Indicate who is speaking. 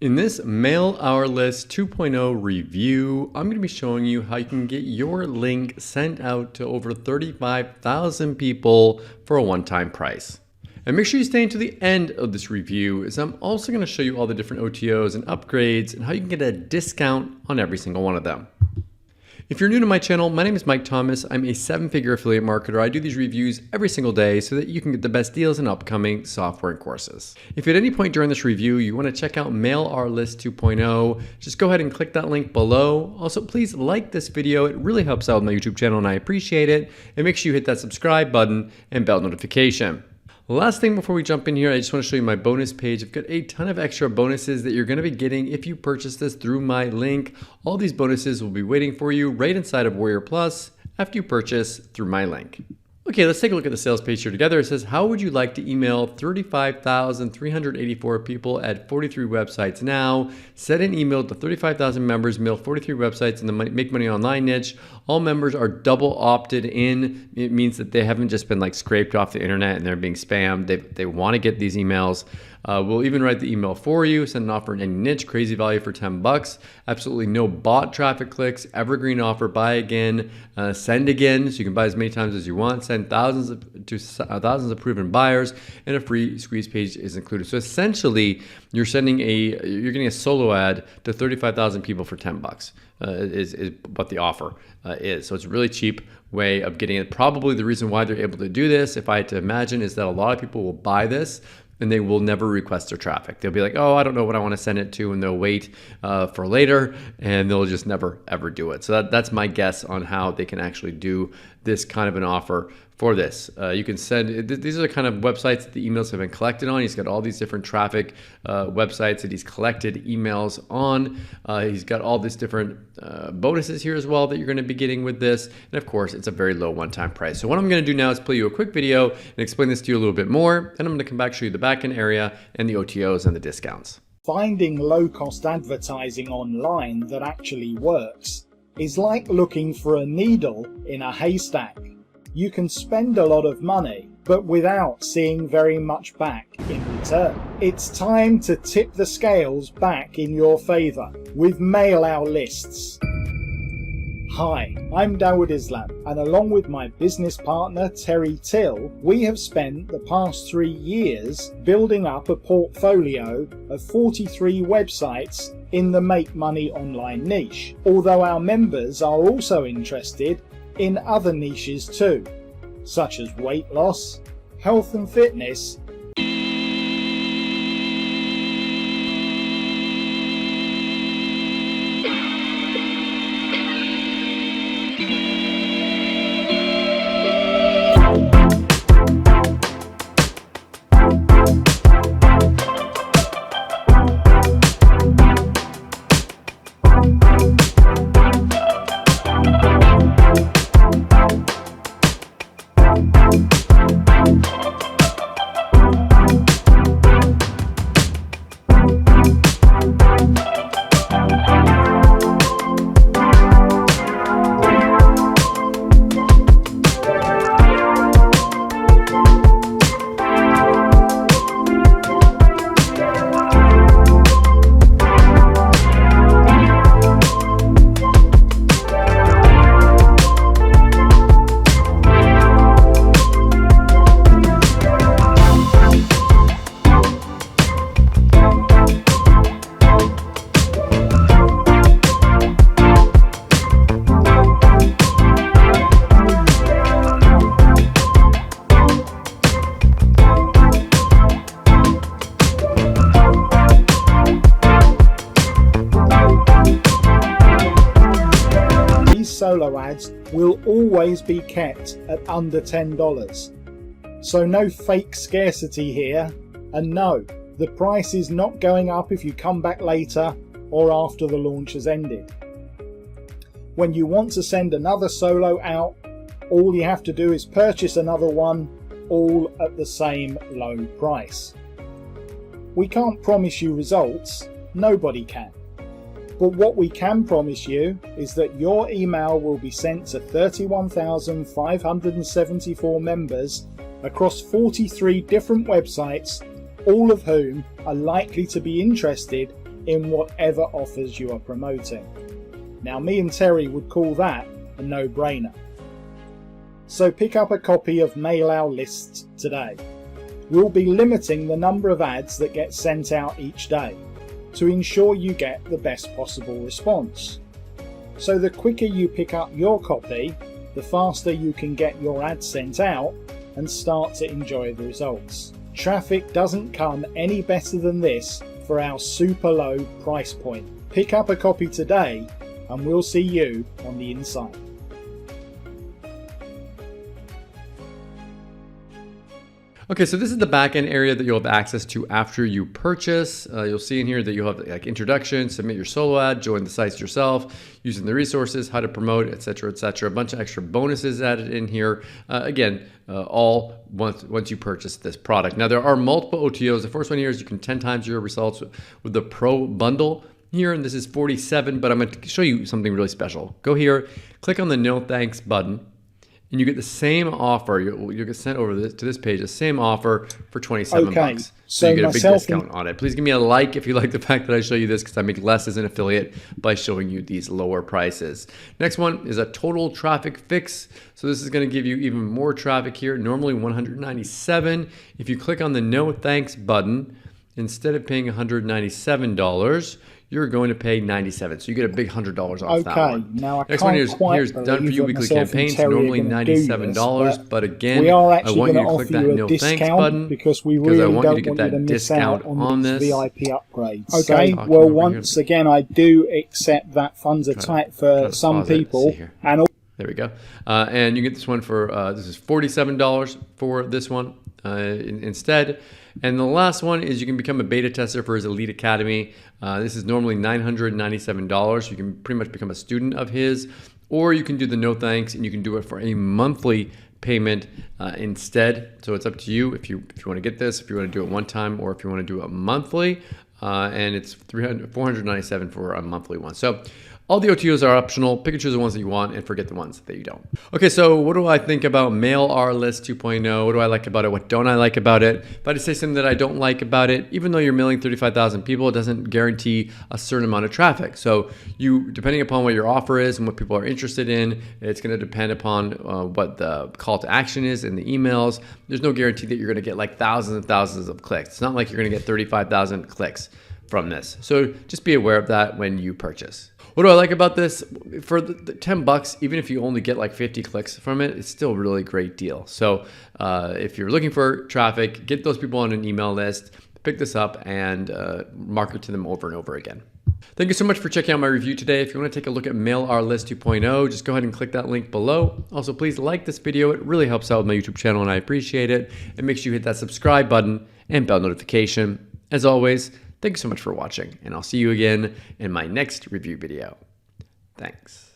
Speaker 1: In this Mail Our List 2.0 review, I'm going to be showing you how you can get your link sent out to over 35,000 people for a one-time price. And make sure you stay until the end of this review, as I'm also going to show you all the different OTOs and upgrades and how you can get a discount on every single one of them. If you're new to my channel, my name is Mike Thomas. I'm a 7-figure affiliate marketer. I do these reviews every single day so that you can get the best deals in upcoming software and courses. If at any point during this review you want to check out Mail Our List 2.0, just go ahead and click that link below. Also, please like this video. It really helps out my YouTube channel and I appreciate it. And make sure you hit that subscribe button and bell notification. Last thing before we jump in here, I just want to show you my bonus page. I've got a ton of extra bonuses that you're going to be getting if you purchase this through my link. All these bonuses will be waiting for you right inside of Warrior Plus after you purchase through my link. Okay, let's take a look at the sales page here together. It says, how would you like to email 35,384 people at 43 websites now? Send an email to 35,000 members, mail 43 websites in the Make Money Online niche. All members are double opted in. It means that they haven't just been like scraped off the internet and they're being spammed. They want to get these emails. We'll even write the email for you, send an offer in any niche, crazy value for 10 bucks. Absolutely no bot traffic clicks, evergreen offer, buy again, send again, so you can buy as many times as you want, send thousands of proven buyers, and a free squeeze page is included. So essentially, you're getting a solo ad to 35,000 people for 10 bucks. Is what the offer is. So it's a really cheap way of getting it. Probably the reason why they're able to do this, if I had to imagine, is that a lot of people will buy this and they will never request their traffic. They'll be like, oh, I don't know what I want to send it to, and they'll wait for later, and they'll just never, ever do it. So that's my guess on how they can actually do this kind of an offer for this. You can send, these are the kind of websites that the emails have been collected on. He's got all these different traffic websites that he's collected emails on. He's got all these different bonuses here as well that you're going to be getting with this. And of course, it's a very low one-time price. So what I'm going to do now is play you a quick video and explain this to you a little bit more. And I'm going to come back, show you the backend area and the OTOs and the discounts.
Speaker 2: Finding low-cost advertising online that actually works is like looking for a needle in a haystack. You can spend a lot of money, but without seeing very much back in return. It's time to tip the scales back in your favor with Mail Our Lists. Hi, I'm Dawood Islam, and along with my business partner Terry Till, we have spent the past 3 years building up a portfolio of 43 websites in the Make Money Online niche, although our members are also interested in other niches too, such as weight loss, health and fitness, solo ads will always be kept at under $10. So no fake scarcity here, and no, the price is not going up if you come back later or after the launch has ended. When you want to send another solo out, all you have to do is purchase another one, all at the same low price. We can't promise you results, nobody can. But what we can promise you is that your email will be sent to 31,574 members across 43 different websites, all of whom are likely to be interested in whatever offers you are promoting. Now, me and Terry would call that a no-brainer. So pick up a copy of Mail Our Lists today. We'll be limiting the number of ads that get sent out each day to ensure you get the best possible response. So the quicker you pick up your copy, the faster you can get your ads sent out and start to enjoy the results. Traffic doesn't come any better than this for our super low price point. Pick up a copy today and we'll see you on the inside.
Speaker 1: Okay, so this is the backend area that you'll have access to after you purchase. You'll see in here that you'll have like introduction, submit your solo ad, join the sites yourself, using the resources, how to promote, etc., etc. A bunch of extra bonuses added in here. All once you purchase this product. Now there are multiple OTOs. The first one here is you can 10 times your results with the Pro Bundle here, and this is 47. But I'm going to show you something really special. Go here, click on the No Thanks button. And you get the same offer. You'll get sent over to this page, the same offer for 27 bucks. So you get a big discount on it. Please give me a like if you like the fact that I show you this, because I make less as an affiliate by showing you these lower prices. Next one is a total traffic fix. So this is going to give you even more traffic here. Normally 197. If you click on the No Thanks button, instead of paying $197, you're going to pay $97. So you get a big $100 off that one.
Speaker 2: Now I
Speaker 1: Next
Speaker 2: can't
Speaker 1: one here's done for you weekly campaigns. Normally $97, but again, I want you to click that No Thanks button
Speaker 2: because we really don't want you to miss out on this VIP upgrades. Okay, well once again I do accept that funds are tight for some people, and
Speaker 1: there we go. And you get this one for this is $47 for this one instead. And the last one is you can become a beta tester for his Elite Academy. This is normally $997. You can pretty much become a student of his, or you can do the No Thanks and you can do it for a monthly payment instead. So it's up to you if you want to get this, if you want to do it one time, or if you want to do it monthly. And it's $497 for a monthly one. So all the OTOs are optional. Pick and choose the ones that you want and forget the ones that you don't. Okay, so what do I think about Mail Our List 2.0? What do I like about it? What don't I like about it? If I had to say something that I don't like about it, even though you're mailing 35,000 people, it doesn't guarantee a certain amount of traffic. So you, depending upon what your offer is and what people are interested in, it's going to depend upon what the call to action is in the emails. There's no guarantee that you're going to get like thousands and thousands of clicks. It's not like you're going to get 35,000 clicks from this. So just be aware of that when you purchase. What do I like about this? For the 10 bucks, even if you only get like 50 clicks from it, it's still a really great deal. So if you're looking for traffic, get those people on an email list, pick this up and market to them over and over again. Thank you so much for checking out my review today. If you want to take a look at Mail Our List 2.0, just go ahead and click that link below. Also, please like this video. It really helps out with my YouTube channel and I appreciate it. And make sure you hit that subscribe button and bell notification. As always, thank you so much for watching, and I'll see you again in my next review video. Thanks.